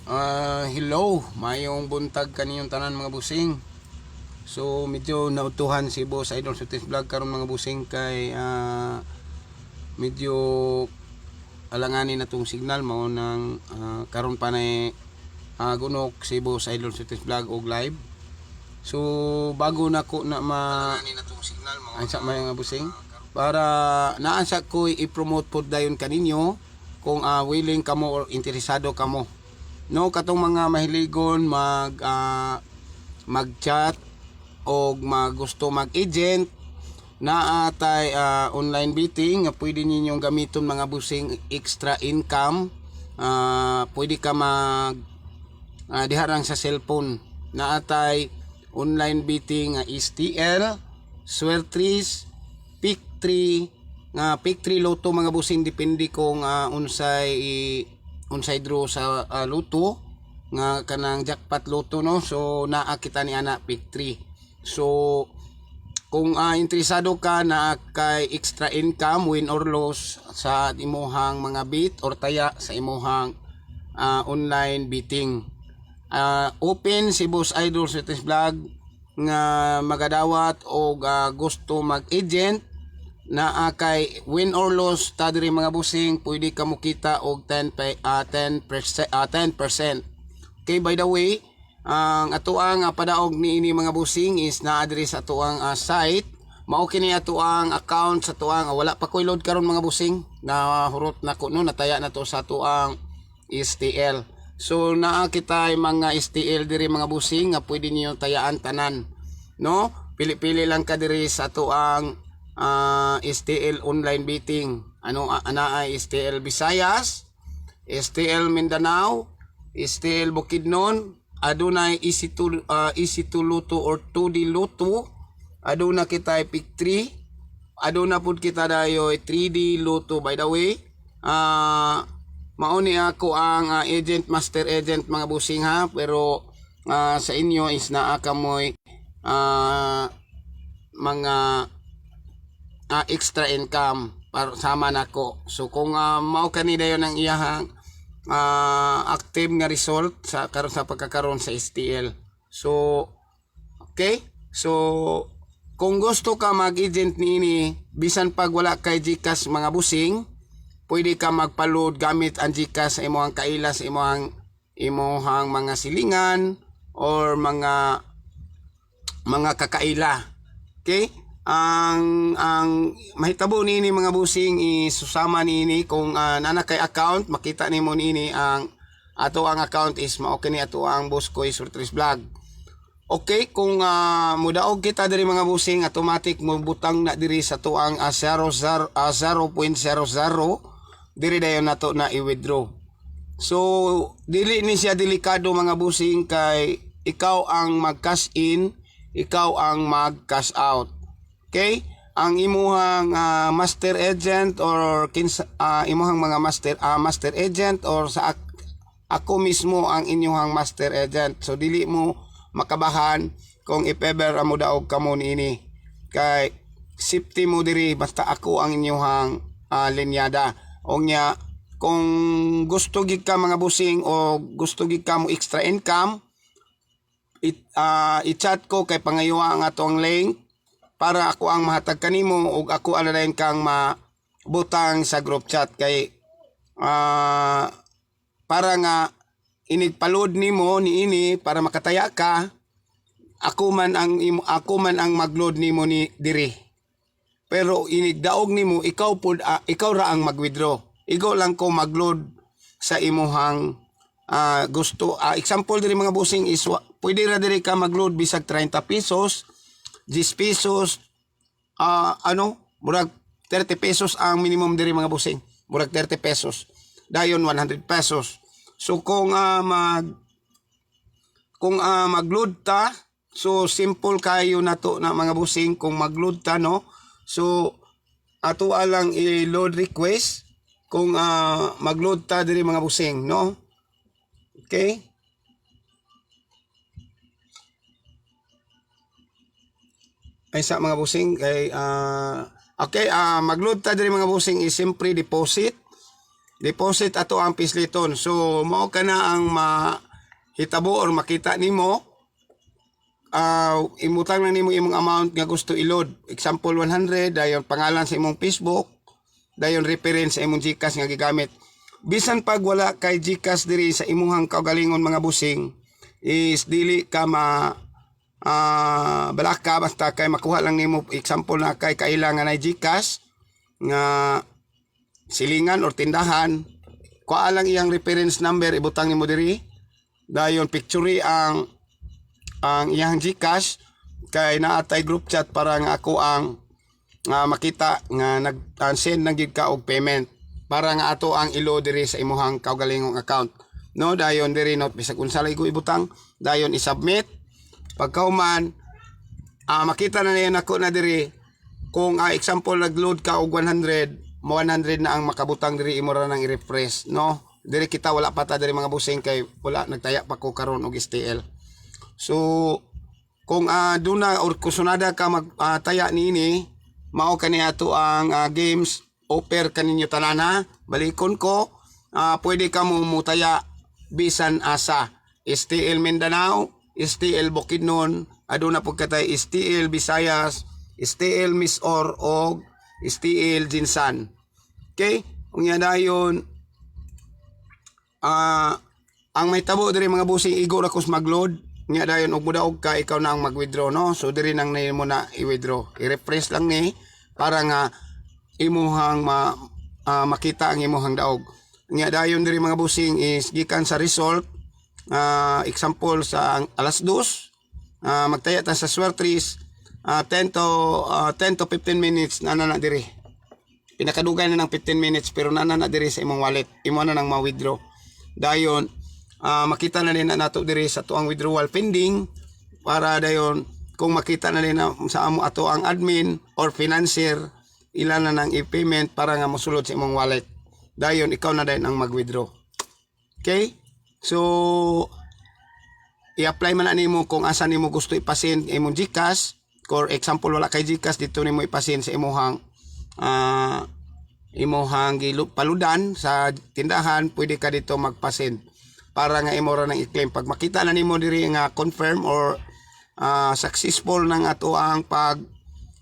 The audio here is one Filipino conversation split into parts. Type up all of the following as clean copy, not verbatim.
Hello, mayong buntag kaniyong tanan mga busing. So medyo nautuhan si Boss Idol Sutis Vlog karon mga busing kay medyo alanganin na tong signal mao nang karon pa na gunok si Boss Idol Sutis Vlog og live. So bago na ko na alanganin na tong signal mao sa mga busing para naa sa ko i-promote pod dayon kaninyo kung willing kamo or interesado kamo. No, katong mga mahiligon mag-chat o gusto mag-agent na atay online meeting nga pwede ninyong gamiton mga busing extra income. Pwede ka mag diharang sa cellphone na atay online meeting nga STL, Swertris, Pick3 nga Pick3 Lotto mga busing depende kung unsay draw sa luto nga kanang jackpot luto no. So naa kita ni ana pick 3. So kung interesado ka na kay extra income win or loss sa imuhang mga bet or taya sa imuhang online betting, open si Boss Idol Sutis Vlog nga magadawat o gusto mag-agent na kay win or loss ta diri mga busing pwede ka mo kita og 10%. Okay, by the way, ang atuang padaog niini mga busing is naa diri sa atuang site. Mao kini atuang account sa atuang wala pa koy load karon mga busing na hurot na ko no nataya na to sa atuang STL. So naa kita mga STL diri mga busing nga pwede niyo tayaan tanan no. Pili-pili lang ka diri sa atuang STL online betting. Ana ay STL Visayas, STL Mindanao, STL Bukidnon, adunay easy to luto or 2D luto, aduna kita pick 3, aduna pud kita dayo 3D luto. By the way, mauni ako ang agent, master agent mga busing ha, pero sa inyo is naa kamoy mga extra income para sama nako. So kung mao kani dayon ang iyahang active nga result sa karon sa pagkakaroon sa STL. So okay, so kung gusto ka mag-agent niini bisan pag wala kay GCash mga busing, pwede ka magpa-load gamit ang GCash sa imong kaila sa imong mga silingan or mga kakaila. Okay, ang mahitabo niini mga busing isusama niini kung nana kay account makita nimo niini ang ato ang account is mao kini ato ang Boss Koy Swertris Vlog. Okay, kung mudaog kita diri mga busing automatic mo butang na diri sa to ang 0.00 diri dayon nato na i-withdraw. So dili ni siya delikado mga busing kay ikaw ang mag-cash in, ikaw ang mag-cash out. Okay? Ang imuhang master agent or imuhang mga master agent or sa ako mismo ang inyong master agent. So dili mo makabahan kung if ever amo daog kamo niini. Kay safety mo diri basta ako ang inyong linyada. O nya kung gusto gid ka mga busing o gusto gid ka mo extra income, i-chat ko kay pangayowa ang atong link para ako ang mahatag kanimo ug ako alalayan kang mabutang sa group chat kay para nga inigpaload nimo niini para makataya ka, ako man ang magload nimo ni diri. Pero inigdaog nimo ikaw ra ang mag-withdraw. Igo lang ko magload sa imuhang gusto. Example diri mga busing is pwede ra diri ka magload bisag 30 pesos, 10 pesos, murag 30 pesos ang minimum diri mga busing. Murag 30 pesos. Dayon 100 pesos. So kung magload ta, so simple kayo na to na mga busing kung magload ta no. So ato lang i-load request kung magload ta diri mga busing no. Okay? Ay sa mga busing kay okay, magload ta diri mga busing is simply deposit deposit ato ang pisliton. So mao kana ang mahitabo or makita nimo, imutang na nimo imong amount nga gusto i-load. Example 100 dayon pangalan sa imong Facebook, dayon reference sa imong GCash nga gigamit. Bisan pag wala kay GCash diri sa imong kaugalingon mga busing, is dili ka balaka basta kay makuha lang nimo. Example na kay kailangan ay GCash nga silingan or tindahan, kuha lang iyang reference number, ibutang nimo diri, dayon picture ang iyang GCash kay naatay group chat para nga ako ang makita nga nag-send na gid ka og payment para nga ato ang ilo diri sa imuhang kaugalingong account. No, dayon diri note bisag unsa lay ko ibutang, dayon i-submit. Pagkauman makita na niya nako na diri kung example nag-load ka og 100 na ang makabutang diri, imo ra nang i-refresh, no? Diri kita wala pa ta diri mga busing kay wala nagtaya pa ko karon og STL. So kung duna or kusunada ka magtaya niini, mao kaniya to ang games offer kaninyo tanana, balikon ko, pwede ka mo mutaya bisan asa STL Mindanao, STL Bukidnon, aduna pud katay STL Visayas, STL Misor o STL Jinsan. Okay? Unya dayon ang may tabo diri mga busing igor akos magload. Unya dayon og mudaog ka ikaw na ang mag-withdraw, no? So diri nang nimo na i-withdraw. I-refresh lang ni para nga imuhang makita ang imuhang daog. Unya dayon diri mga busing is gikan sa result. Example sa alas 2 magtaya ta sa Swertris, 10 to 15 minutes na diri. Pinakadugay na ng 15 minutes pero na diri sa imong wallet. Imo na nang ma-withdraw. Dayon makita na din na nato diri sa tuang withdrawal pending para dayon kung makita na din na sa amo ato ang admin or financier ilan na nang i-payment para nga mosulod sa imong wallet. Dayon ikaw na din ang mag-withdraw. Okay? So i-apply man na nimo kung asa nimo gusto ipasend imong GCash. For example wala kay GCash, dito nimo ipasend sa imuhang paludan sa tindahan, pwede ka dito magpasend para nga imo ra nang i-claim. Pag makita na nimo diri nga confirm or successful nang ato ang pag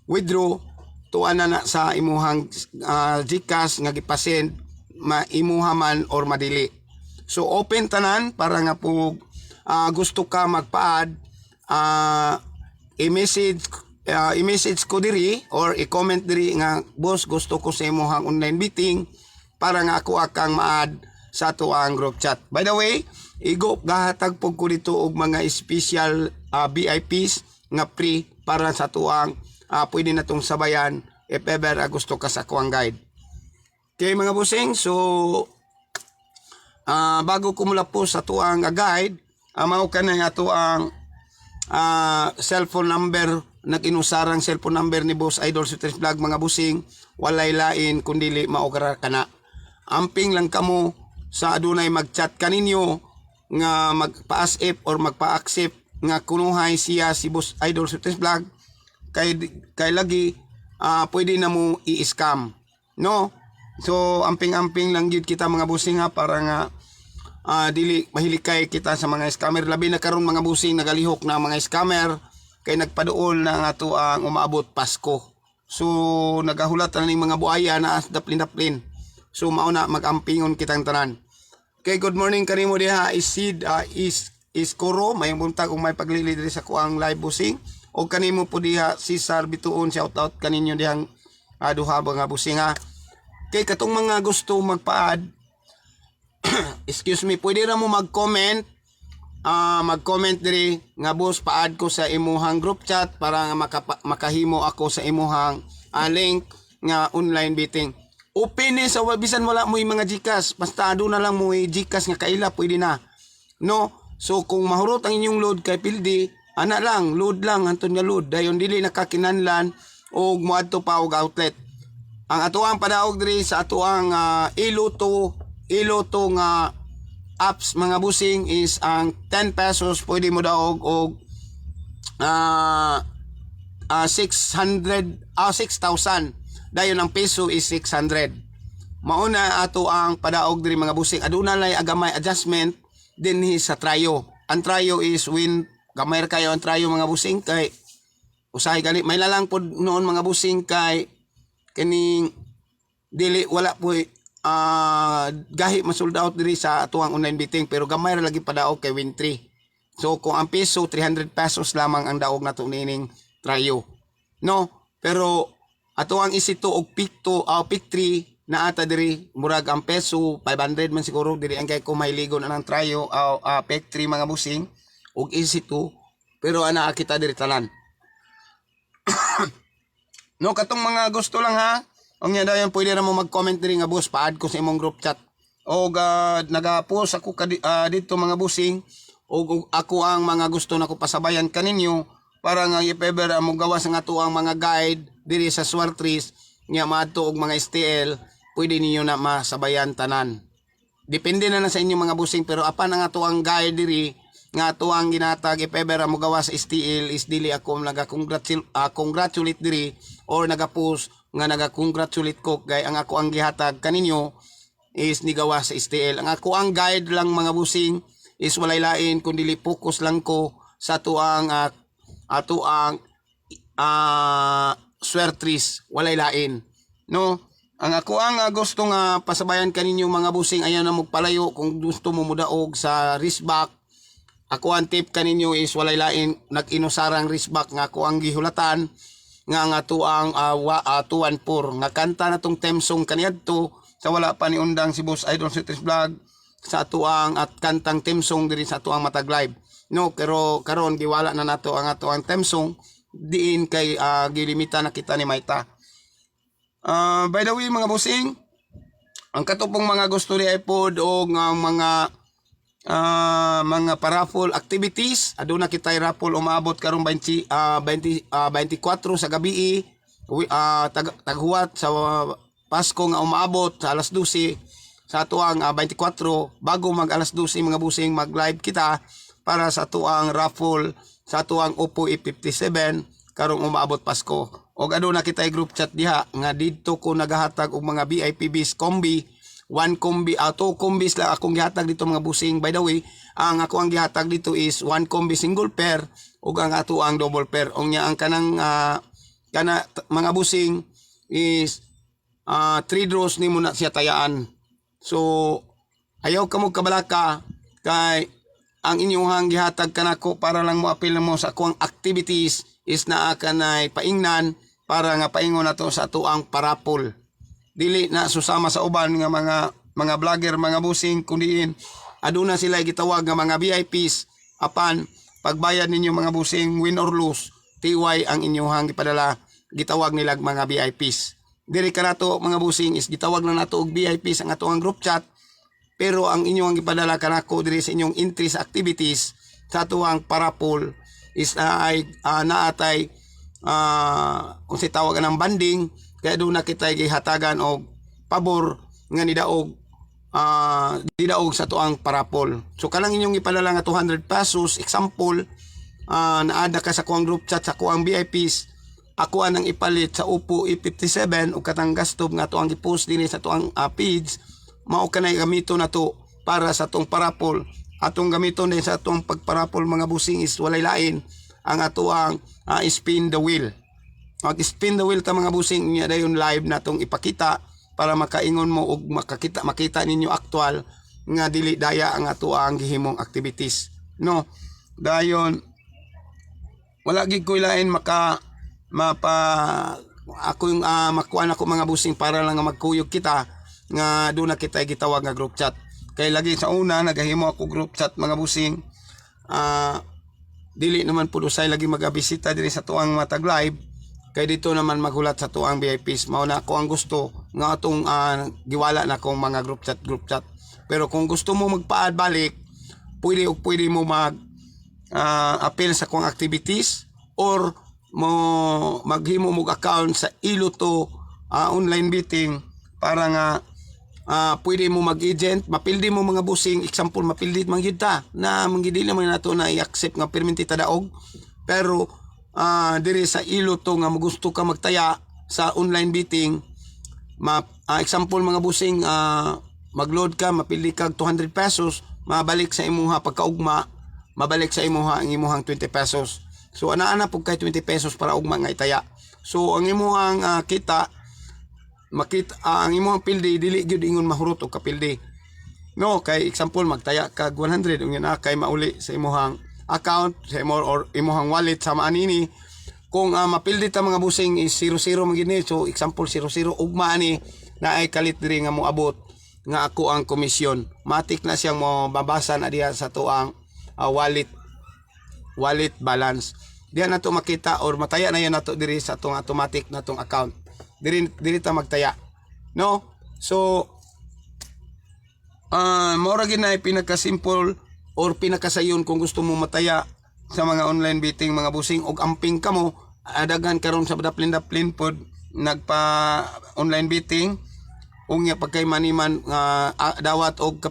withdraw, tuan na sa imuhang GCash nga gipasend, maimuha man or madili. So open tanan para nga po gusto ka magpa-add, i-message ko diri or i-comment diri nga boss gusto ko sa imuhang online meeting para nga ako akang ma-add sa ato ang group chat. By the way, gahatag po ko dito og mga special VIPs nga free para sa ato ang pwede na tong sabayan if ever gusto ka sa ako ang guide. Okay mga busing, so bago ko mula po sa ato ang guide, mao ka na ato ang cellphone number, nag-inusarang cellphone number ni Boss Idol Sweeters Vlog mga busing, walay lain kundili maugara kana. Amping lang kamo sa adunay mag-chat kaninyo nga magpa-accept or magpa-accept nga kunuhay siya si Boss Idol Sweeters Vlog kay lagi pwede na mo i-scam, no? So amping-amping lang gyud kita mga busing ha para nga dili mahilikay kita sa mga scammer. Labi na karon mga busing nagalihok na mga scammer kay nagpaduol na nga to ang umaabot Pasko. So nagahulat na ning mga buaya na daplin-daplin. So mao na magampingon kitang tanan. Okay, good morning kanimo diha Sid is Koro, may buntag ug may paglili diri sa kuang live busing. O kanimo po diha Cesar Bituon, shout out kaninyo dihang duha mga busing ha. Okay, katong mga gusto magpa-add excuse me, pwede ra mo mag-comment diri nga boss pa-add ko sa imuhang group chat para nga makahimo ako sa imuhang link nga online meeting. Open ni sa bisan wala mo mga GCash, basta ado na lang mo GCash nga kaila pwede na, no? So kung mahurot ang inyong load kay pildi, ana lang load lang anton nga load dayon dili nakakinanlan og moadto pa og outlet. Ang atuang padaog diri sa atuang iluto nga apps mga busing is ang 10 pesos pwede mo daog og 6,000. Dayon ang peso is 600. mauna ato ang padaog diri mga busing. Aduna lay agamay adjustment dinhi sa trayo. Ang trayo is when gamay ra kayo ang trayo mga busing kay usahay gali may lalang pod noon mga busing kay kining dili wala po gahi ma-sold out diri sa atuang online bidding pero gamay ra lagi padaog kay Win3. So kung ang piso 300 pesos lamang ang daog nato nining trayo. No, pero atuang isito og pick 2 pick 3 na ata diri murag ang peso 500 man siguro diri ang kay ko mahiligon anang trayo pick 3 mga busing og isito pero ana kita diri tanan. No, katong mga gusto lang ha. Ang nya dayon pwede ra mo mag-comment diri nga boss paad ko sa imong group chat. Og naga-post ako dito mga busing og ako ang mga gusto nako pasabayan kaninyo para nga if ever mo gawas nga ato ang mga guide diri sa Swartris nya maadto og mga STL, pwede ninyo na masabayan tanan. Depende na sa inyo mga busing pero apan ang ato ang guide diri nga ato ang ginatag if ever mo gawas sa STL is dili ako congratulate diri or naga-post nga naga-congratulate ko kay ang ako ang gihatag kaninyo is nigawa sa STL. Ang ako ang guide lang mga busing is walay lain kundi focus lang ko sa atuang Swartris, walay lain. No? Ang ako ang gusto nga pasabayan kaninyo mga busing ayan na magpalayo kung gusto mo mudaog sa wristback. Ako ang tip kaninyo is walay lain nag-inusarang wristback nga ako ang gihulatan nga atuang 214 nga kanta na tong theme song kaniadto sa wala pa ni undang si Boss Idol Swartris Vlog sa atuang at kantang theme song diri sa atuang matag live. No, pero karon giwala na nato ang atuang theme song diin kay gilimita na kita ni Maita. By the way mga busing, ang katupong mga gusto ni iPod o mga paraffle activities aduna kitay raffle umaabot karong 24 sa gabi taghuwat sa Pasko nga umaabot sa alas 12 sa atuang 24 bago mag alas 12 mga busing mag live kita para sa atuang raffle sa atuang Oppo A57 karong umaabot Pasko og aduna kitay group chat diha nga didto ko nagahatag og mga VIP bis kombi 1 kombi, 2 kombis lang akong gihatag dito mga busing. By the way, ang ako ang gihatag dito is 1 kombi single pair ug ang ato ang double pair. Ong nya ang kanang mga busing is 3 draws nimo na siya tayaan. So ayaw ka mo kabalaka kay ang inyong gihatag kanako para lang mo apil mo sa akong activities is naa kanay paingnan para nga paingon nato sa ato ang parapol. Dili na susama sa uban nga mga vlogger mga busing kundiin aduna sila gitawag nga mga VIPs apan pagbayad ninyo mga busing win or lose TY ang inyong gipadala gitawag nila mga VIPs. Diri ka nato mga busing is gitawag na nato og VIPs ang atong group chat pero ang inyong gipadala kanako diri sa inyong interest activities sa atuang parapol is naatay kung si tawagan ng banding kaya doon na kita gihatagan og pabor nga nidaog sa tuang parapol. So kanang inyong ipadala nga 200 pesos example naada ka sa kuang group chat sa kuang VIPs ako anang ipalit sa Oppo A57 ug katang gastob nga tuang i-post dinhi sa tuang page mao kanay gamito na to para sa tong parapol atong gamiton din sa atong pagparapol mga busing is walay lain ang atuang spin the wheel. Mag-spin the wheel ta mga busing niya dayon live natong ipakita para makaingon mo og makita ninyo aktual nga dili daya ang ato ang gihimong activities. No. Dayon wala gid ko lain ako yung makuan ako mga busing para lang nga magkuyog kita nga doon na kita gitawag nga group chat. Kay lagi sa una nagahimo ako group chat mga busing dili naman pud usay lagi magabisita diri sa tuang matag live. Kay dito naman maghulat sa tuang VIPs mao na ako ang gusto nga atong giwala na kong mga group chat pero kung gusto mo magpaad balik pwede mo mag appeal sa kong activities or mo maghimo mo account sa Iloto online betting para nga pwede mo mag-agent mapildi mo mga busing example mapildi man gyud ta na manggidi naman nato na i-accept nga perminti ta daog pero diri sa Iloto nga gusto ka magtaya sa online betting example mga busing, magload ka, mapili kag 200 pesos, mabalik sa imuha pagkaugma, mabalik sa imuha ang imuhang 20 pesos. So ana-ana pug kay 20 pesos para ugma nga itaya. So ang imuhang kita makita ang imuhang pildi dili gyud ingon mahurot og kapildi. No, kay example magtaya kag 100 ug na kay mauli sa imuhang account sa imo or imuhang wallet sa maanini. Kung mapildi ta mga busing is 00 magini, so example 00 ugma ani na ay kalit diri nga moabot nga ako ang komisyon. Matik na siyang mo babasa na diha sa tuang wallet balance. Diyan nato makita or mataya na yan nato diri sa atong automatic natong account. Diri ta magtaya. No? So mora ginay pinaka-simple or pinakasayon kung gusto mo mataya sa mga online betting mga busing og amping kamo adagan karon sa daplin pod nagpa online betting unya pagkay maniman dawat og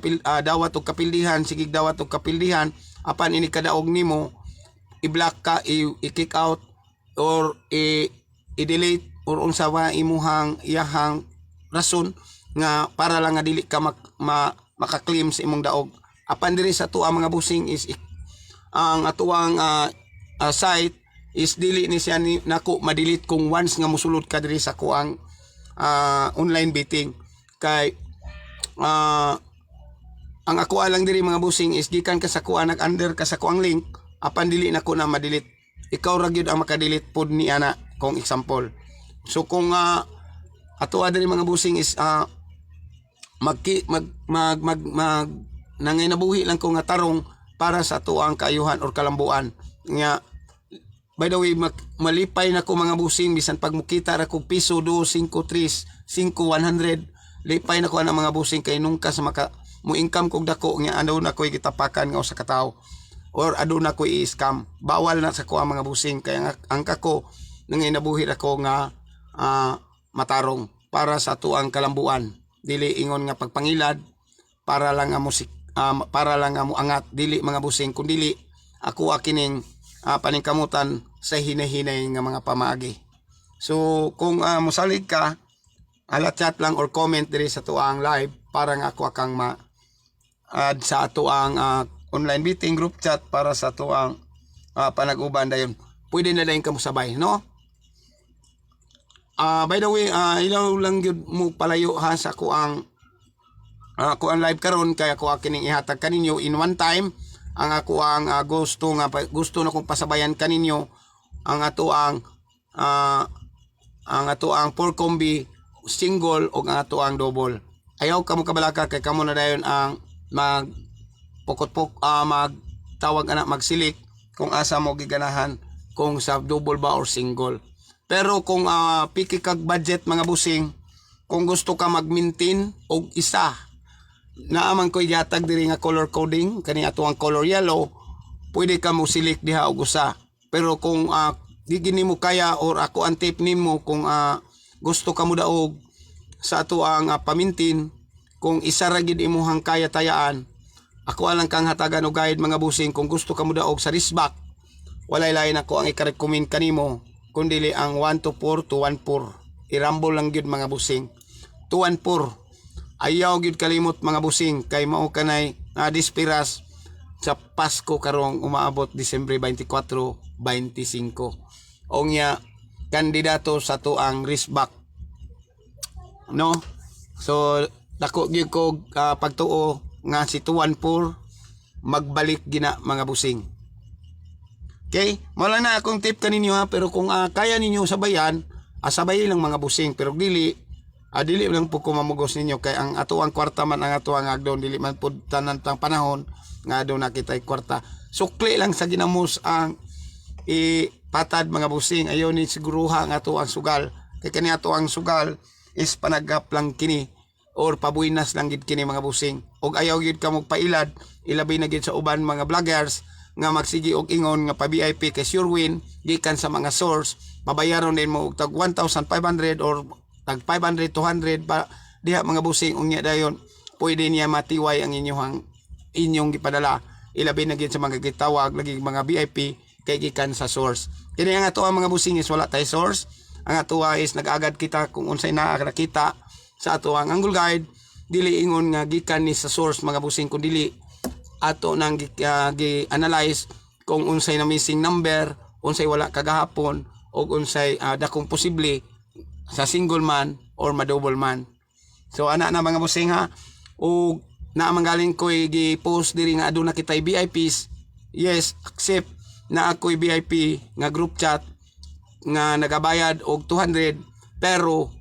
kapildihan sigig dawat og kapildihan apan ini kadaog nimo i-block ka, i-kick out or i-delete or unsa ba imuhang iyahang rason nga para lang nga dili ka maka-claim sa imong daog. Apan diri sa tuwa mga busing is ang atuang site is dili ni siya nako ma-delete kung once nga mosulod ka diri sa kuang online betting kay ang ako lang diri mga busing is gikan ka sa kuan nag-under ka sa kuang link apan dili nako na ma-delete. Ikaw ra gyud ang maka-delete pod ni ana kung example. So kung ato diri mga busing is nanginabuhi lang ko nga tarong para sa tuang kaayuhan or kalambuan nga by the way malipay na ko mga busing bisan pag mukita ra ko piso 2 5 3 5 100 lipay na ko ana mga busing kay nungka sa mo income kog dako nga ano na koy gitapakan nga usa ka tawo or aduna koy i-scam. Bawal na sa ko ang mga busing kaya ang kako nanginabuhi ako nga matarong para sa tuang kalambuan. Dili ingon nga pagpangilad para lang nga musik para lang nga mo angat dili mga busing kun dili ako kining paningkamutan sa hinahinay nga mga pamaagi. So kung mosalig ka ala chat lang or comment diri sa tuang live para nga ako akang add sa tuang online meeting group chat para sa tuang panag-uban dayon. Pwede na lang kamo sabay, no? By the way, ilaw lang yun mo palayo ha sa kuang live karon kaya ko kining ihatag kaninyo in one time ang ako ang gusto na kong pasabayan kaninyo ang ato ang 4 combi single o ang ato ang double. Ayaw kamo kabalaka kay kamo na dayon ang magtawag anak magsilik kung asa mo giganahan kung sa double ba or single. Pero kung piki kag budget mga busing, kung gusto ka mag-maintain og isa, naaman ko yatag diri nga color coding, kani ato ang color yellow, pwede ka mo select diha og usa. Pero kung di gini mo kaya or ako ang tip nimo kung gusto ka mo daog sa ato ang pamintin, kung isa ra gid imuhang kaya tayaan, ako alang kang hatagan og guide mga busing kung gusto ka mo daog sa wristback. Walay lain ako ang i-recommend kanimo kundili ang 1-4 to 1-4. Irambol lang gyud mga busing. 2-1-4. Ayaw gyud kalimot mga busing kay mao kanay dispiras sa Pasko karong umaabot Disyembre 24, 25. Ongya kandidato sa tuang wristback. No? So dako gyud ko pagtuo nga si 2-1-4 magbalik gina mga busing. Okay? Wala na akong tip kaninyo ha, pero kung kaya ninyo sabayan, sabay lang mga busing, pero dili lang po ko mamugos ninyo kay ang ato ang kwarta man ang ato ang agdon dili man pud tanan tang panahon nga do nakita kwarta. Sukli lang sa ginamos ang patad mga busing, ayo ni siguruha ang ato ang sugal. Kay kani ato ang sugal is panagap lang kini or pabuinas lang gid kini mga busing. Og ayaw gid ka magpailad, ilabi na gid sa uban mga vloggers nga magsigi og ingon nga pa VIP kay sure win gikan sa mga source, mabayaron din mo og tag 1,500 or tag 500 200 pa diha mga busing unya dayon pwede niya matiway ang inyong gipadala. Ilabi na gid sa mga gitawag lagi mga VIP kay gikan sa source. Kini ang ato ang mga busing is wala tay source. Ang ato is nag-agad kita kung unsay naa nakita sa ato ang Angle Guide, dili ingon nga gikan ni sa source mga busing, kun dili ato nang gi-analyze kung unsay na missing number, unsay wala kagahapon, o unsay dakong posible sa single man or ma-double man. So ana na mga busing ha, o na manggaling ko'y gi-post diri nga aduna kitay VIPs. Yes, accept na ako'y VIP nga group chat nga nagabayad og 200, pero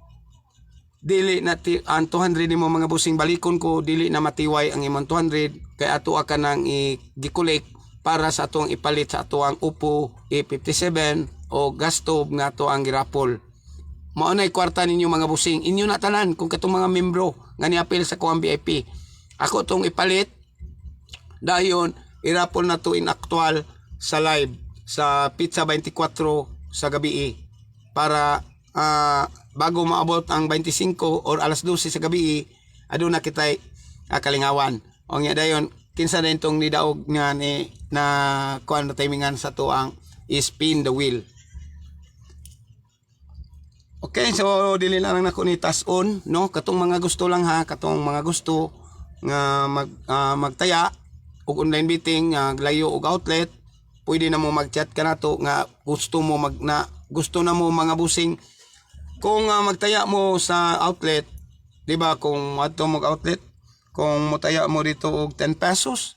dili na ang 200 nimo mga busing balikon ko, dili na matiway ang imong 200 kay ato ka nang i-collect para sa atong ipalit sa ato ang Oppo A57 o gastob nga ato ang girapol. Mao nay kwarta ninyo mga busing, inyo na tanan kung katong mga membro nga niapil sa kuang VIP. Ako tong ipalit dayon irapol na to in actual sa live sa Pizza 24 sa gabi para bago maabot ang 25 or alas 12 sa gabi aduna kitay kalingawan. O nga dayon kinsa din tong nidaog nga ni na kuan na timingan sa to ang spin the wheel. Okay, so dili na lang nako ni task on, no? Katong mga gusto lang ha, katong mga gusto nga magtaya og online meeting, layo og outlet, pwede na mo mag-chat ka nato nga gusto mo gusto na mo mga busing. Kung magtaya mo sa outlet, di ba, kung adto mo outlet, kung motaya mo dito og 10 pesos,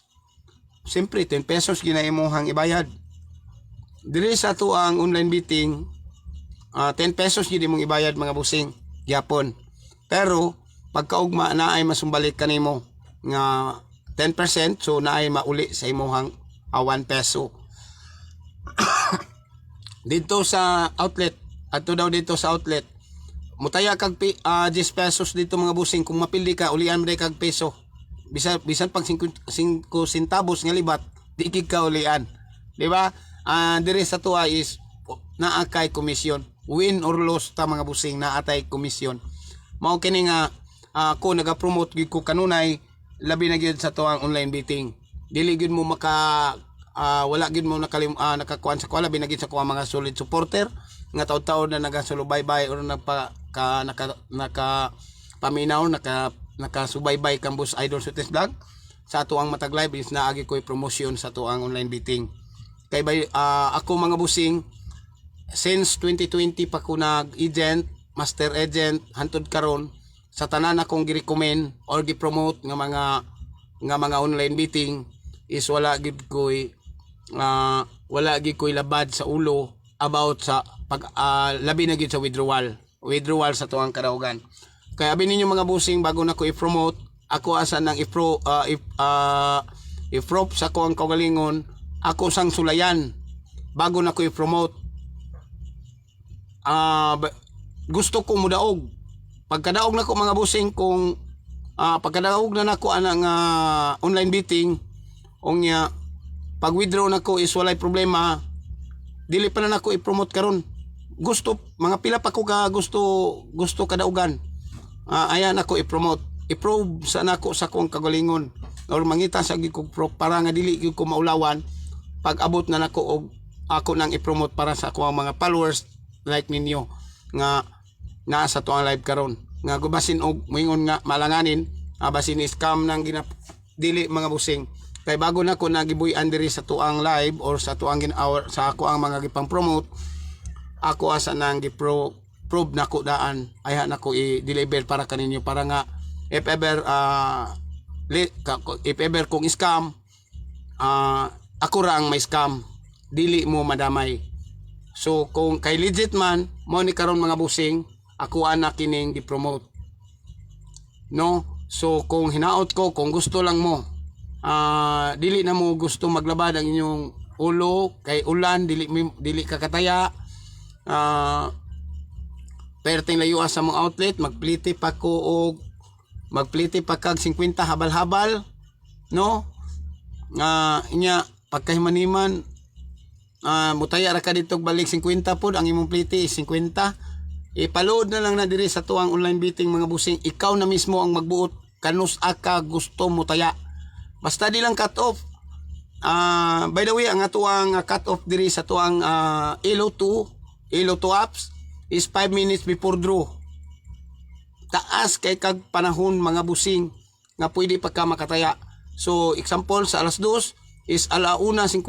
siyempre 10 pesos ginaimong ibayad. Diri sa to ang online meeting, 10 pesos gid imong ibayad mga busing gyapon. Pero pagkaugma na ay masumbalik kanimo nga 10%, so na ay mauli sa imong 1 peso. Dito sa outlet, ato daw dito sa outlet, mutaya kag 10 pesos dito mga busing, kung mapildi ka ulian mo kag peso. Bisan pag 5 centavos nga libat, di kig ka ulian. Di ba? Dire sa tuwa is naa kay komisyon. Win or loss ta mga busing, naa tay komisyon. Mao kini nga ako naga-promote gid ko kanunay, labi na gyud sa tuwang online meeting. Dili gyud mo wala gid mo nakakuan sa kuan, labi na gyud sa kuan mga solid supporter nga taud-taud na nagasubaybay or paminaw nakasubaybay kang Boss Idol Sutis Vlog sa ato ang matag live is naagi ko'y promotion sa ato ang online meeting. Kay ako mga busing, since 2020 pa ko nag-agent, master agent, hantod karon sa tanan akong gi-recommend or gi-promote nga mga online meeting is wala gid ko'y labad sa ulo about sa labi na gid sa withdrawal sa tuang kadaugan. Kaya abi ninyo mga busing, bago na ko i-promote, ako asa nang i-prop sa ko ang kaugalingon, ako sang sulayan bago na ko i-promote. Gusto ko mudaog. Pagkadaog na ko mga busing, kung pagkadaog na nako anang online meeting, ongya pag withdraw nako is walay problema, dili pa na nako i-promote karon. Gusto mga pila pa ko ka gusto kadaugan. Ayan ako i-promote. I-prove sa nako sa kong kagalingon or mangita sa gid ko para nga dili gid ko maulawan pag abot na nako og ako nang i-promote para sa ako mga followers like ninyo nga nasa to ang live karon, nga gubasin og moingon nga malanganin basin scam nang dili mga busing. Kay bago na ko nagibuy-an diri sa tuang live or sa tuang gin-hour sa ako ang mga gipang promote, ako asa nang prove na ko daan ay nako i-deliver para kaninyo, para nga if ever kung scam, ako ra ang may scam, dili mo madamay. So kung kay legit man mo ni karon mga busing, ako ana kining gi-promote, no? So kung hinaot ko, kung gusto lang mo, dili na mo gusto maglabad ang inyong ulo kay ulan, dili kakataya, perting layo sa mga outlet, magpliti pa kag 50 habal-habal, no? Inya pagkahimaniman, mutaya ra ka dito balik 50 pod ang imong pliti is 50. Ipaload na lang na diri sa tuang online meeting mga busing, ikaw na mismo ang magbuot kanus aka gusto mo taya. Basta di lang cut off. By the way, ang atuang cut off diri sa tuang Elo 2 apps is 5 minutes before draw. taas kay kag panahon mga busing nga pwede pa ka makataya. So example sa alas 2 is 1:55,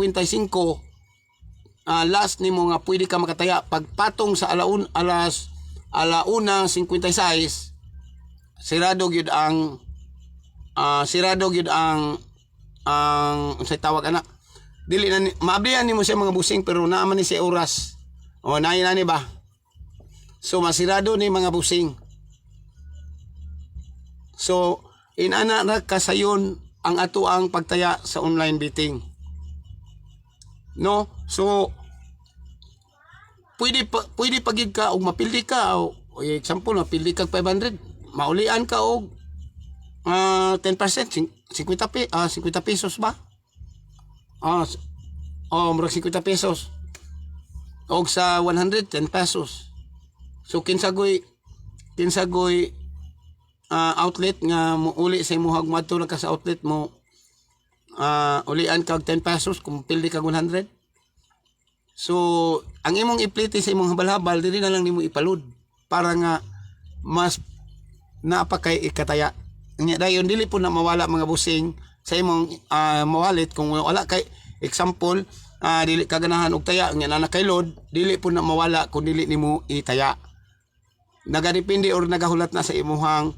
last nimo nga pwede ka makataya. Pagpatong sa alauna 56, sirado gyud ang unsay tawag ana, dili na maablihan nimo siya mga busing, pero naaman ni siya oras o naay na ni ba. So masirado ni mga busing. So inana ra kasayon ang ato ang pagtaya sa online betting, no? So pwede pagid ka og mapildi ka, o example mapildi kag 500, maulian ka og 10%, 50 pesos ba? Murag 50 pesos. Og sa 100, 10 pesos. So kinsagoy outlet nga mo uli sa imong hagmadto lang ka sa outlet mo, ulian kag 10 pesos kung pildi kag 100. So ang imong ipliti sa imong habal-habal dili na lang nimo ipalod para nga mas napakay ikataya. Nya dayon dili po na mawala mga busing sa imong mawalit kung wala kay example dili ka ganahan og taya nya na kay load, dili po na mawala kung dili nimo itaya. Nagadepende or nagahulat na sa imuhang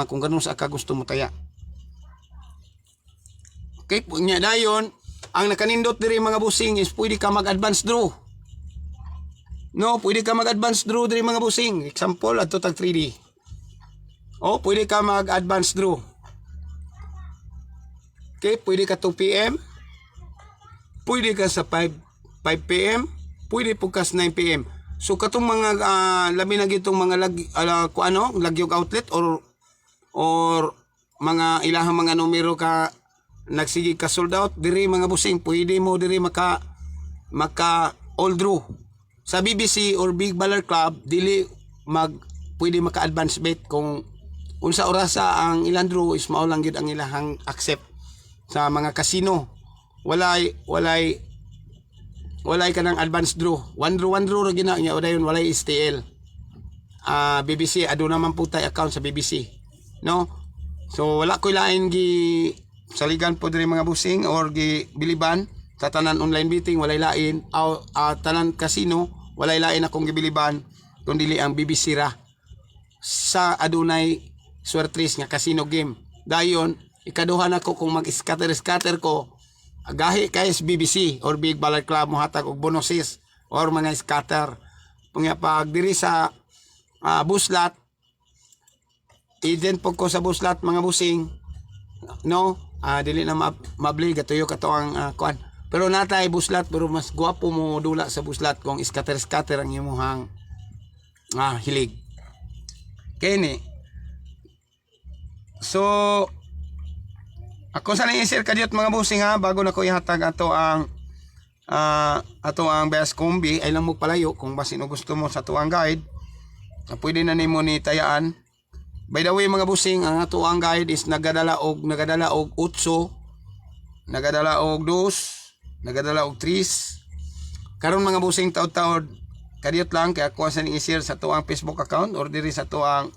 kung ganun sa ka gusto mo taya. Okay, nya dayon ang nakanindot diri mga busing is pwede ka mag-advance draw. No, pwede ka mag-advance draw diri mga busing. Example adto tag 3D. Pwede ka mag-advance draw. Okay, pwede ka 2 PM. Pwede ka sa 5 PM. Pwede po ka sa 9 PM. So katong mga labi na gitong mga lagyog outlet or mga ilahang mga numero ka nagsige ka sold out diri mga busing, pwede mo diri maka all draw. Sa BBC or Big Baller Club dili pwede maka advance bet kung unsa orasa ang ilang draw is mao lang gyud ang ilahang accept. Sa mga casino walay kanang advance draw, one draw ra gina nya dayon walay STL. BBC ado naman po tay account sa BBC, no? So wala koy lain gi saligan po diri mga busing or gi biliban sa tanan online betting, walay lain tanan casino walay lain akong gibiliban kundi ang BBC ra sa adunay swertres nga casino game. Dayon ikaduhan ako kung mag-scatter ko gahi kay BBC or Big Baller Club mo hatag og bonuses or mga scatter. Pag diri sa buslat, agent po ko sa buslat mga busing, no? Dili na mabli gatuyo kato ang kuan. Pero natay buslat, pero mas guwapo mo dula sa buslat kung scatter ang imong hilig. Kini. So ako sa nang-share kadiyot mga busing bago na ko ihatag ato ang best kombi ay lang mo palayo kung basin gusto mo sa tuang guide pwede na nimo ni tayaan. By the way mga busing, ang ato ang guide is nagadala og 8, nagadala og 2, nagadala og 3. Karon mga busing taud-taud kadiyot lang kay ako sa nang-share sa tuang Facebook account or diri sa tuang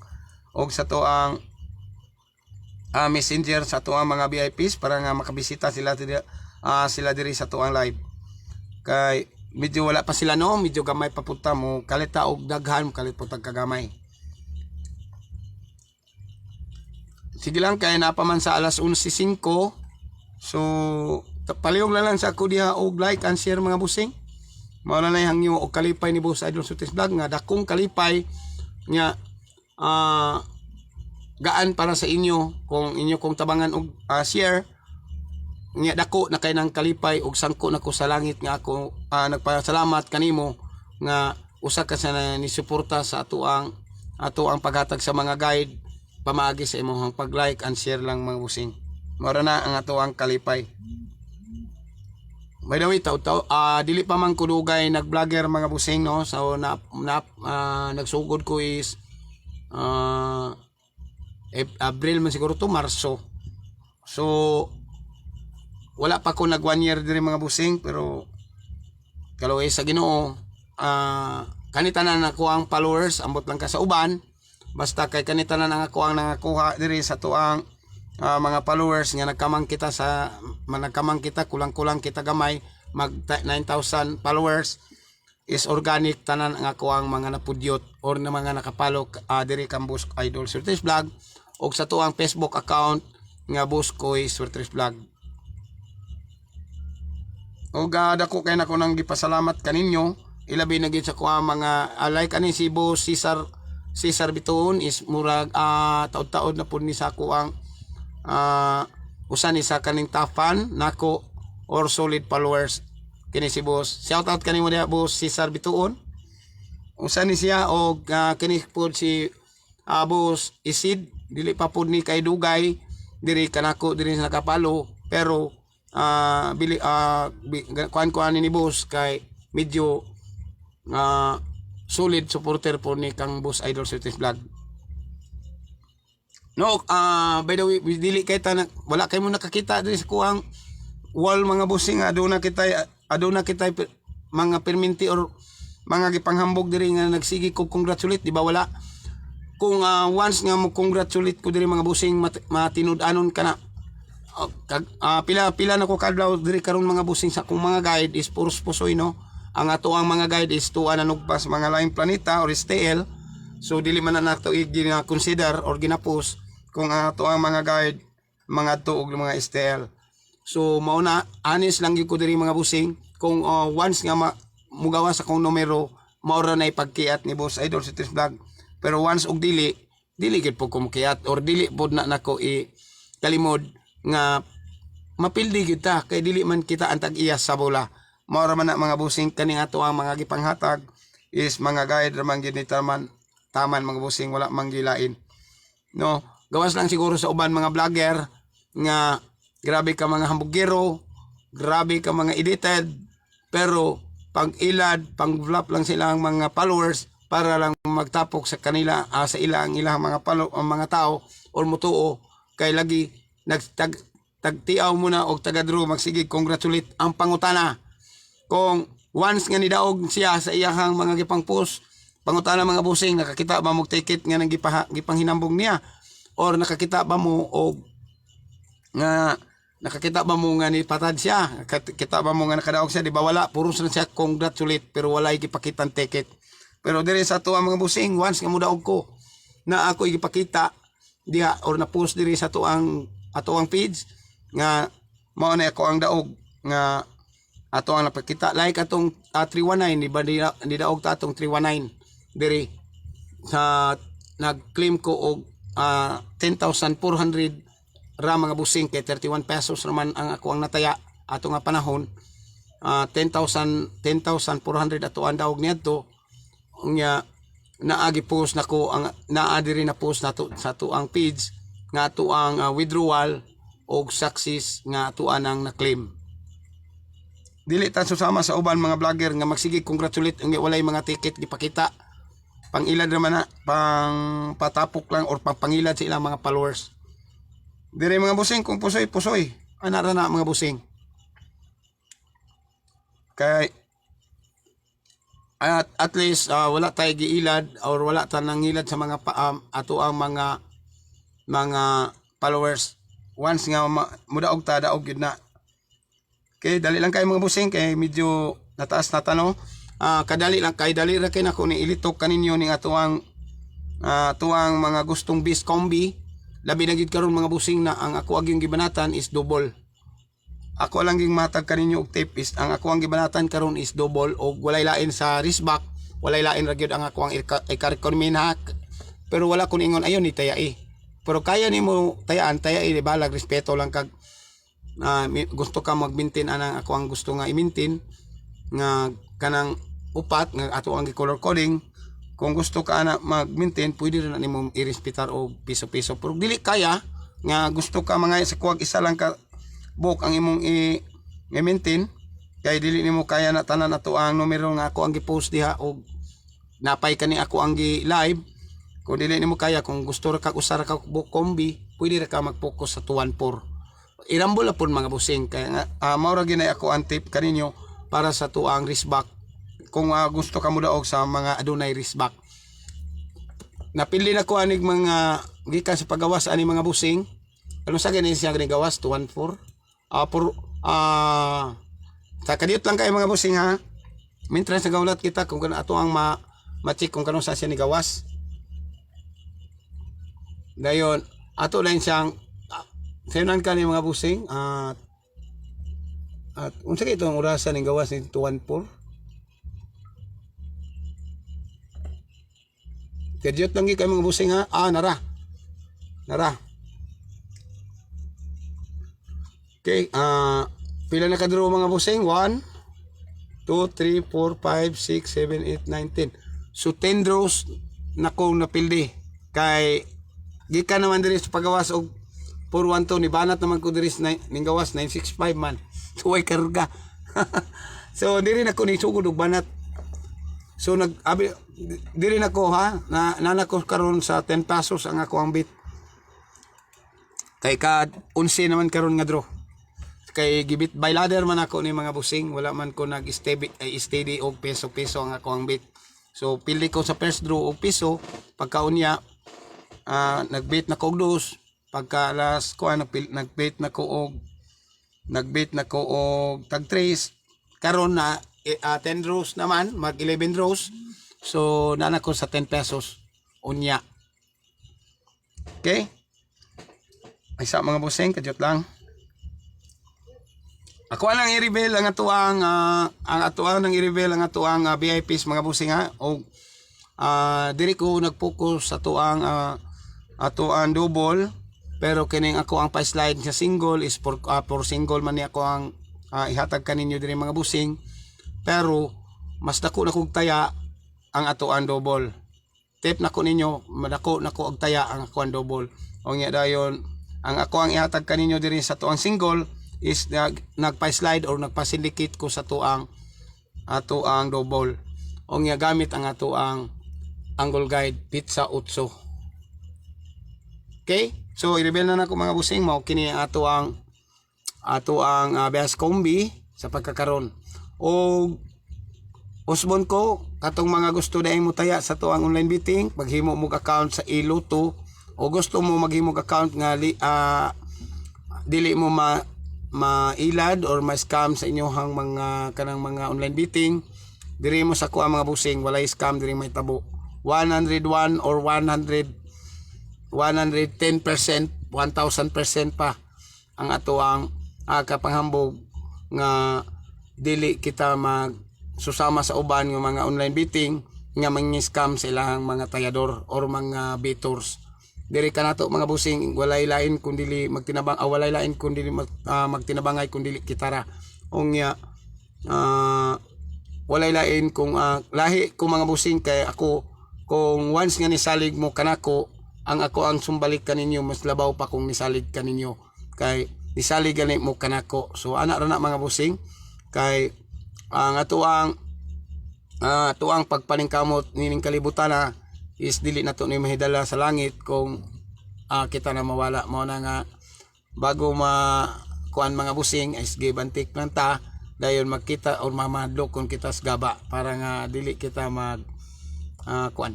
messenger sa tuang mga VIPs para nga makabisita sila diri sa tuang live. Kay medyo wala pa sila, no, medyo gamay pa punta mo kalita og daghan kalit po kagamay. Sige lang kay napaman sa alas 11:05. So palihog lang sa ako diha og like and share mga busing. Mao na hangyo og kalipay ni Boss Idol Sutis Vlog nga dakong kalipay nga gaan para sa inyo kung inyo kong tabangan og share nya dako na kay nang kalipay og sangko nako sa langit nga ako nagpasalamat kanimo nga usa ka sa ni suporta sa ato ang paghatag sa mga guide pamaagi sa imong pag-like and share lang mga busing. Mao na ang ato ang kalipay. By the way, dili pa man ko dugay nag-vlogger mga busing, no? So nagsugod ko is Abril man siguro to, Marso. So wala pa ko nag 1 year diri mga busing, pero kalaway sa Ginoo kanitanan ako ang followers, ambot lang ka sa uban, basta kay kanitanan ang ako ang nangakuha diri sa tuang mga followers nga nagkamang kita kulang-kulang kita gamay mag 9,000 followers is organic tanan ang ako ang mga napudyot or na mga nakapalo diri kang Boss Idol Surtres Vlog o sa tuang Facebook account nga Boss Koy Surtres Vlog. O dako kay nako nang gipasalamat kaninyo ilabi na gyud sa ko mga alay kani si Boss Cesar Bituon is murag taod-taod na pud ni sa ko ang usan isa kaning tafan nako or solid followers kini si Boss. Shout out kanimo diha Boss Cesar Bituon. Usan ni siya og kini pud si Boss Isid dili pa pud ni kay dugay diri kanako diri sa nakapalo pero kuan ni Boss kay medyo solid supporter po ni kang Boss Idol Surtres Vlog. No, by the way, dili kay wala kay mo nakakita diri sa kuang wall mga bossing aduna kita mga perminti or mga gipanghambog diri nga nagsigi ko congratulate di ba wala kung once nga mo congratulate ko diri mga bossing matinud-anon kana pila na ko kadlaw diri karon mga bossing sa kung mga guide is puros pusoy no ang ato ang mga guide is tuwa na nugpas mga laing planeta or STL so dili man na nato i-consider or ginapost kung ato ang mga guide mga tuog mga STL. So mauna honest lang gyud ko diri mga bossing kung once nga mugawa sa kong numero maura na ipagkiat ni Boss Idol Surtres Vlog pero once og dili gid po kumkiat or dili pod na nako kalimod nga mapildi gyud ta kay dili man kita antag iyas sa bola maura man na mga bossing kani ato ang mga gipanghatag is mga guide ra man gyud ni taman mga bossing wala manggilain no gawas lang siguro sa uban mga vlogger nga grabe ka mga hambugero, grabe ka mga edited, pero pang ilad, pang vlog lang silang mga followers para lang magtapok sa kanila sa ilang mga mga tao or mutuo kay lagi tagtiaw mo na og tagadro magsigig congratulate ang pangutana kung once nga nidaog siya sa iyang mga gipang post pangutana mga bossing nakakita ba mo ticket nga nang gipanghinambong niya or nakakita ba mo og nga nakakita ba mo nga ni patad siya nakakita ba mo nga nakadaog siya di ba wala puros na siya congratulate pero wala gipakitang ticket pero diri sa tuwa mga bossing once nga mudaog ko na ako gipakita diha or na post diri sa tuang atoang page nga mao na ako ang daog nga ato ang napakita like atong 319 di ba di daog ta atong 319 diri sa nag-claim ko og 10,400 ra mga bossing kay 31 pesos naman ang ako ang nataya ato nga panahon 10,400 ato ang daog niadto nya naagi post nako ang naadi rin na post nato sa ato ang page nga ato ang withdrawal og success nga ato ang na-claim dili ta susama sa uban mga vlogger nga magsige congratulate ang walay mga ticket gipakita pangilad naman na pang patapok lang or pangilad sa ilang mga followers dire mga bossing kung pusoy anara na mga bossing kay at least wala tayo giilad or wala ta nangilad sa mga ato ang mga followers once nga mudaog ta daog gyud na kay dali lang kay mga bossing kay medyo nataas na tanong kadali lang kay dali ra kay nako ni ilitok kaninyo ning atuang mga gustong bis combi labi na gid karon mga bossing na ang ako agyong gibanatan is double ako lang ging matag kaninyo og tape is ang ako ang gibanatan karon is double og walay lain sa wristback walay lain ra gyud ang ako ang ikarekomenda pero wala kun ingon ayon ni tayai pero kaya nimo tayaan tayai di balag respeto lang kag gusto ka mag-maintain anang ako ang gusto nga i-maintain nga kanang upat nga ato ang color coding kung gusto ka na mag-maintain pwede rin na nimo i-respetar o piso-piso pero dili kaya nga gusto ka mga sa kuwag isa lang ka book ang imong i-maintain kay dili nimo kaya na tanan ato ang numero nga ako ang gi-post diha og napay kani ako ang gi-live kung dili nimo kaya kung gusto ra ka usara ka book combi pwede ra ka mag-focus sa 214 irambol na po mga bossing kaya nga mao ra ginay ako ang tip kaninyo para sa tuang wristback kung gusto ka mo daog sa mga adunay wristback. Napili na ko anig mga gikan sa paggawas ani mga busing. Ano sa ganin siya gawas 214. Sa kadiyot lang kayo mga busing ha. Mintras nagaulat kita kung kano ato ang ma-check kung kano sa siya ni gawas. Dayon ato lang siyang sayunan ka ni mga busing at unsa kay itong orasan ning gawas ni 214. Kadiyot lang kayo mga busing ha. Nara. Okay, pila na kadro mga busing? 1, 2, 3, 4, 5, 6, 7, 8, 9, 10. So 10 draws na kong napildi. Kay gikan naman diri sa pagawas og 412 ni banat naman ko diri ning gawas 965 man. Tuway karga. So diri na ko ni sugod og banat. So diri na ko ha na ko karon sa 10 pesos ang ako ang bit. Kay ka 11 naman karon nga draw. Kay gibit by ladder man ako ni mga busing, wala man ko steady og peso ang ako ang bit. So pili ko sa first draw og piso, pagkaunya nagbit na ko og dos, pagka last ko nagbit na ko og tag trace. Karon na 10 draws naman, mag 11 draws. So nana ko sa 10 pesos unya. Okay? Ay sa mga busing, kadyot lang. Ako lang i-reveal ang atuang VIPs mga busing ha. O diri ko nag-focus sa atuang double, pero kining ako ang pa-slide sa single is for single man ni ako ang ihatag kaninyo diri mga busing. Pero mas dako na kog taya ang atuang double. Tip nako ninyo, madako nako og taya ang ako ang double. O nya dayon ang ako ang ihatag kaninyo diri sa atuang single is nagpa-slide or nagpa-syndicate ko sa atuang double. O nga gamit ang atuang angle guide pizza 8. Okay? So i-reveal na nako mga busing, mao kini atuang best combi sa pagkakaron. O usbon ko katong mga gusto daing mutaya sa tuang online betting, paghimo mo account sa iLotto o gusto mo maghimo account nga dili mo mailad or ma-scam sa inyohang kanang mga online betting, diri mo sa kuha mga busing, walay scam diri may tabo. 101 or 110%, 1000% pa ang ato ang kapanghambog nga dili kita susama sa uban ng mga online betting nga mangi-scam sa ilang mga tayador or mga bettors. Diri kanato mga busing, walay lain kun dili magtinabang walay lain kun dili magtinabangay kun dili kitara. Ongya walay lain kung lahi ko mga busing, kay ako kung once nga nisalig mo kanako, ang ako ang sumbalik kaninyo mas labaw pa kung nisalig kaninyo, kay nisalig gani mo kanako. So ana ra na mga busing, kay ang atuang pagpaningkamot nining kalibutan is dili nato ni mahidala sa langit kung kita na mawala mo na nga bago kuan mga busing is gibantik lang ta dayon magkita or mamadlok kung kita sa gaba para nga dili kita kuan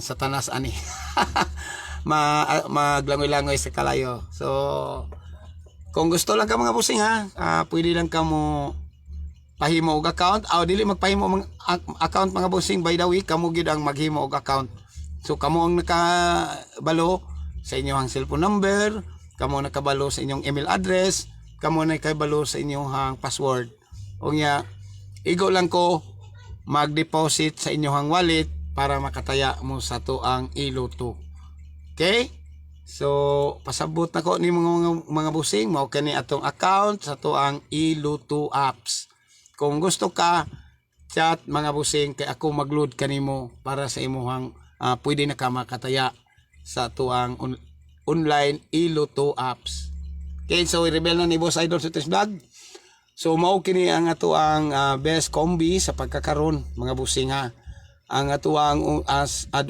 satanas ani maglangoy-langoy sa kalayo. So kung gusto lang ka mga busing ha, pwede lang ka mo pahimo og account o dili magpahimo mga account mga busing. By the way, kamo gyud ang maghimo og account. So kamo ang nakabalo sa inyong cellphone number, kamo nakabalo sa inyong email address, kamo nakabalo sa inyong password. O nya igo lang ko mag-deposit sa inyong wallet para makataya mo sa tuang iLotto. Okay? So pasabot na ko ni mga busing, mao kani atong account sa tuang iLotto apps. Kung gusto ka, chat mga busing, kay ako mag-load kanimo para sa imuhang pwede na ka makataya sa tuang online iLotto apps. Okay, so i-reveal na ni Boss Idol sa Vlog. So mao kini ang atuang best combi sa pagkakaron mga busing ha. Ang atuang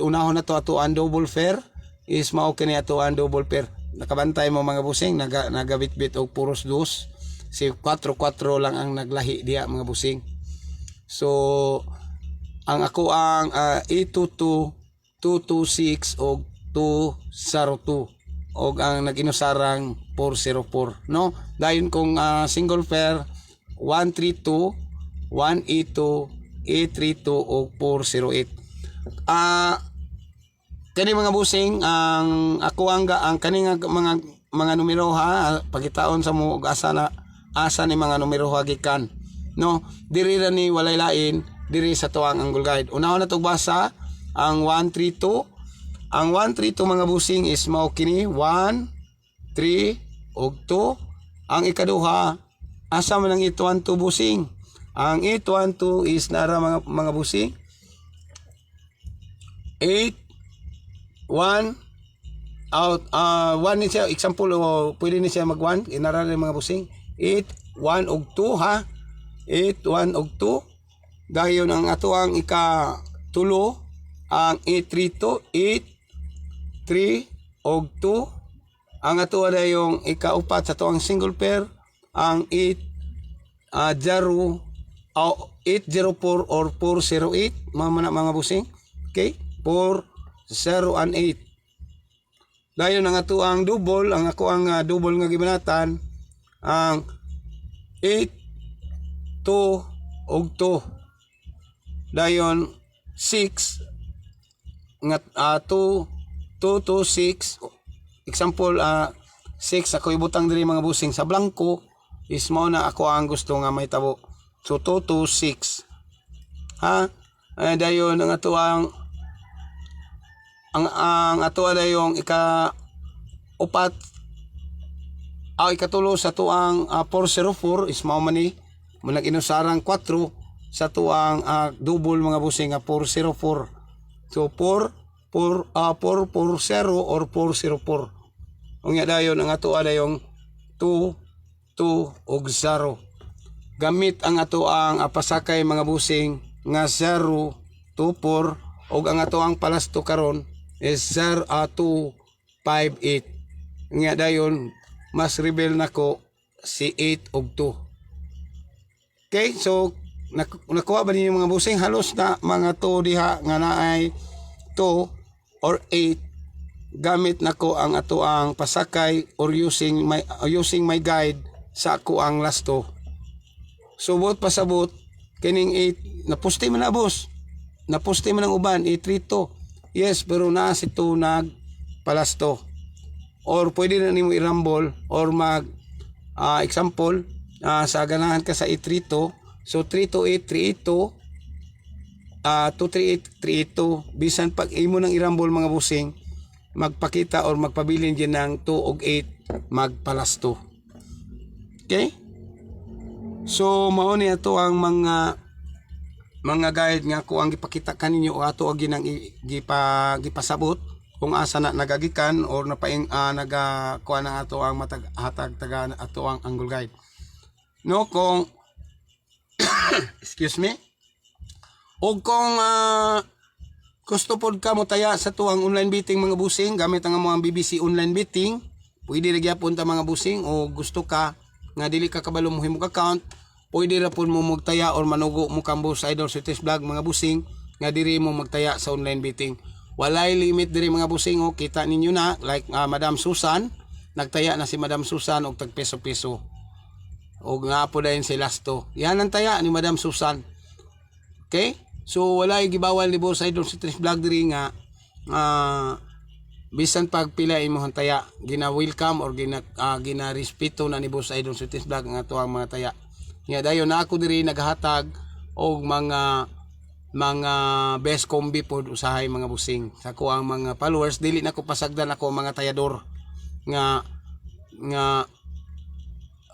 unahon na to atuang double fare is mao kini atuang double fare. Nakabantay mo mga busing, nagabitbit og puros dos. si 44 lang ang naglahi diya mga busing. So ang ako ang 822 226 og 202 og ang naginusarang 404 no. Dayon kung single pair 132 182 832 og 408. Kani mga busing ang ako ang kani nga mga numero ha pagitaon sa mo og asa ni mga numero ha gikan no. Diri ra ni walay lain diri sa tuang Angle Guide. Unahon na tog basa ang 132. Ang 132 mga busing is mao kini 1 3 og 2. Ang ikaduha asa man ang 812 busing. Ang 812 is nara mga busing 8 1 out 1 ni siya example o pwede ni siya mag 1 inara mga busing 8 1 og 2 ha 8 1 og 2. Dayon ang ato ang ika tulo ang 832 8 3 og 2. Ang ato na yung ika upat sa tuang single pair ang 804 or 408 mga busing. Okay 408. Dayon ang ato ang double ang ako ang double nga gibanatan ang 8 2 og 2. Dayon 6 nga 2 2 2 6 example 6 ako ibutang diri mga busing sa blanco is mao na ako ang gusto nga may tabo. So 2 2 6 ha. Dayon ang ato ang ato na yung ika upat ikatulo sa tuang 404 is mao man ni manag inusarang 4 sa tuang double mga busing nga 404. So 440 or 404. Unya dayon ang ato na yung 2 2 og 0. Gamit ang ato ang pasakay mga busing nga 0 24 og ang ato ang palasto karon is 258. Nga dayon mas rebel nako si 8 og 2. Okay, so nakuha ba ninyo mga busing halos na mga 2 diha nga naay 2 or 8 gamit nako ang ato ang pasakay or using my guide sa ako ang lasto. Subot pasabot kining 8 napusti man na boss. Napusti man ang uban 832. Yes, pero na si to nagpalasto. Or pwede na nimo irambol or mag example sa ganahan ka sa 832. So 328 382 238 382 bisan pag imo nang irambol mga busing magpakita or magpabilin din ng 2 og 8 magpalasto. Okay? So mao ni ato ang mga guide nga ko ang gipakita kaninyo o ato agi nang gipasabot kung asa na nagagikan or napaing nagakuha na ato ang hatag taga ato ang Angle Guide. No kung excuse me. O kung gusto pod ka mo taya sa tuang online bidding mga busing gamit ang mga BBC online bidding, pwede ra gyapon ta mga busing o gusto ka nga dili ka kabalo mo himong account, pwede ra pud mo magtaya or manugo mo kambo sa Idol Cities Vlog mga busing nga diri mo magtaya sa online bidding. Walay limit diri mga busing o kita ninyo na like Madam Susan, nagtaya na si Madam Susan og tag peso-peso. O nga po dayon si Lasto. Yan ang taya ni Madam Susan. Okay? So walay gibawal ni Boss Idol Cities Vlog diri nga bisan pagpila imong taya gina-welcome or gina-respeto na ni Boss Idol Cities Vlog nga tuang mga taya. Nga dayon na ako diri naghatag og mga best combi pod usahay mga busing sa ko ang mga followers dili na ko pasagdan ako mga tayador nga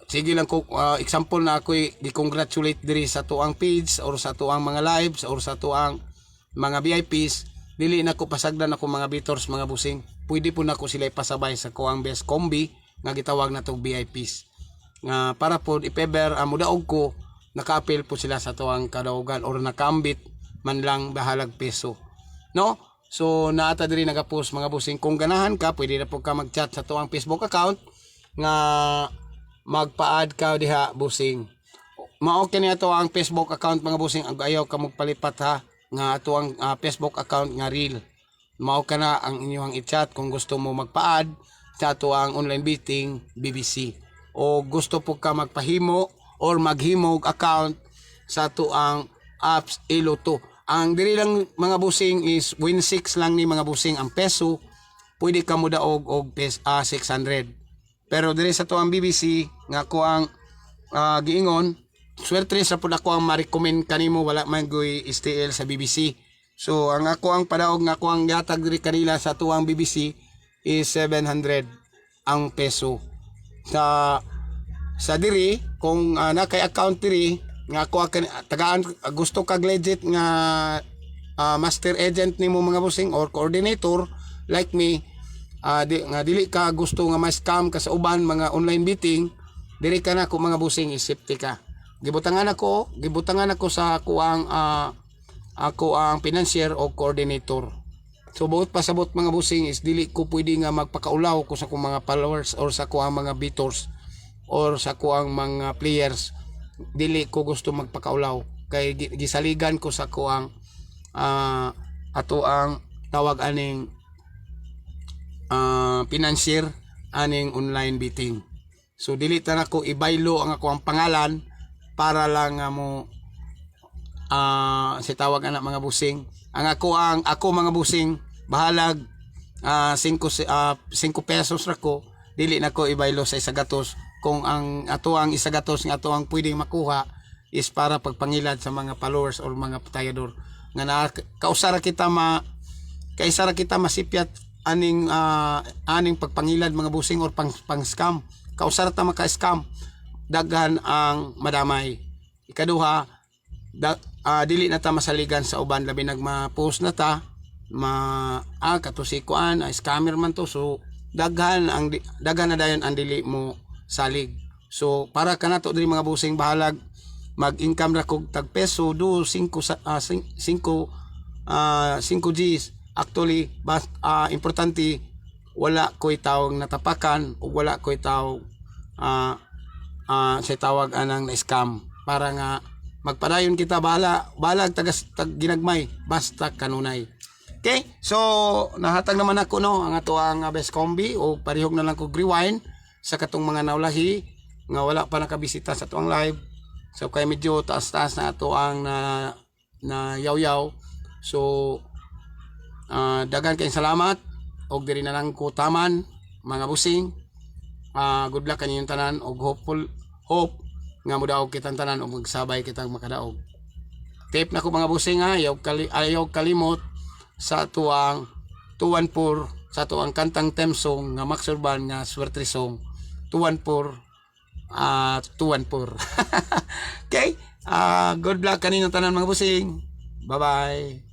sige lang ko example na ako gi-congratulate diri sa tuang page or sa tuang mga lives or sa tuang mga VIPs dili na ko pasagdan ako mga bitors mga busing pwede po na ko sila ipasabay sa ko ang best combi nga gitawag na tong VIPs nga para po ipeber mudaog ko naka-appeal po sila sa tuang kadaugan or nakambit man lang bahalag peso no. So naata diri nagapost mga busing kung ganahan ka pwede na po ka mag-chat sa tuang Facebook account nga magpa-add ka diha busing. Mao kini ato ang Facebook account mga busing, ag ayaw ka magpalipat ha nga ato ang Facebook account nga real. Mao ka na ang inyong i-chat kung gusto mo magpa-add sa ato ang online meeting BBC, o gusto po ka magpahimo or maghimog account sa ato ang apps Iloto. Ang diri lang mga busing is win 6 lang ni mga busing ang peso, pwede ka mo daog og 600. Pero diri sa to ang BBC nga ko ang giingon, swerte sa pud ako ang ma-recommend kanimo, wala man goy STL sa BBC. So ang ako ang padaog nga ako ang yatag diri kanila sa tuwang BBC is 700 ang peso. Sa diri kung na kay account diri nga ako tagaan gusto kag legit nga master agent nimo mga busing or coordinator like me, nga dili ka gusto nga ma-scam ka sa uban mga online meeting, diri ka na ko mga busing, isipti ka. Gibutangan ako sa ako ang financier o coordinator. So buot pasabot mga busing is dili ko pwede nga magpakaulaw ko sa akong mga followers or sa ako ang mga beaters or sa ako ang mga players. Dili ko gusto magpakaulaw kay gisaligan ko sa ako ang ato ang tawag aning financier aning online betting. So dili ta nako ibaylo ang ako ang pangalan para lang mo si tawag anak mga busing. Ang ako mga busing bahalag 5 pesos ra ko, dili nako ibaylo sa isagatos kung ang ato ang isagatos nga ato ang pwedeng makuha is para pagpangilad sa mga followers or mga patayador nga kausara kita masipyat aning pagpangilad mga busing or pang scam. Kausara ta maka-scam, daghan ang madamay. Ikaduha, dili na ta masaligan sa uban, labi nagma-post na ta katusikuan scammer man to, so daghan na dayon ang dili mo salig. So para kanato diri mga busing bahalag mag-income ra kog tag peso do 5 Gs. Actually importante wala ko'y tawag natapakan o wala ko'y tawag sa tawag anang na scam, para nga magpadayon kita balag tag ginagmay basta kanunay. Okay, so nahatag naman ako ang ato ang best combi o parihog na lang ko rewind sa katong mga naulahi nga wala pa nakabisita sa ato ang live. So kay medyo taas-taas na ato ang na yaw-yaw. So dagan kayong salamat og diri na lang ko taman mga busing. Good luck kaninyong tanan og hope nga modaog kitang tanan og magsabay kitang makadaog. Tape na ko mga busing ha, ayaw kalimot sa tuang 214 sa tuang kantang theme song nga Max Urban nga swerte song 214 214. Okay, good luck kaninyong tanan mga busing. Bye bye.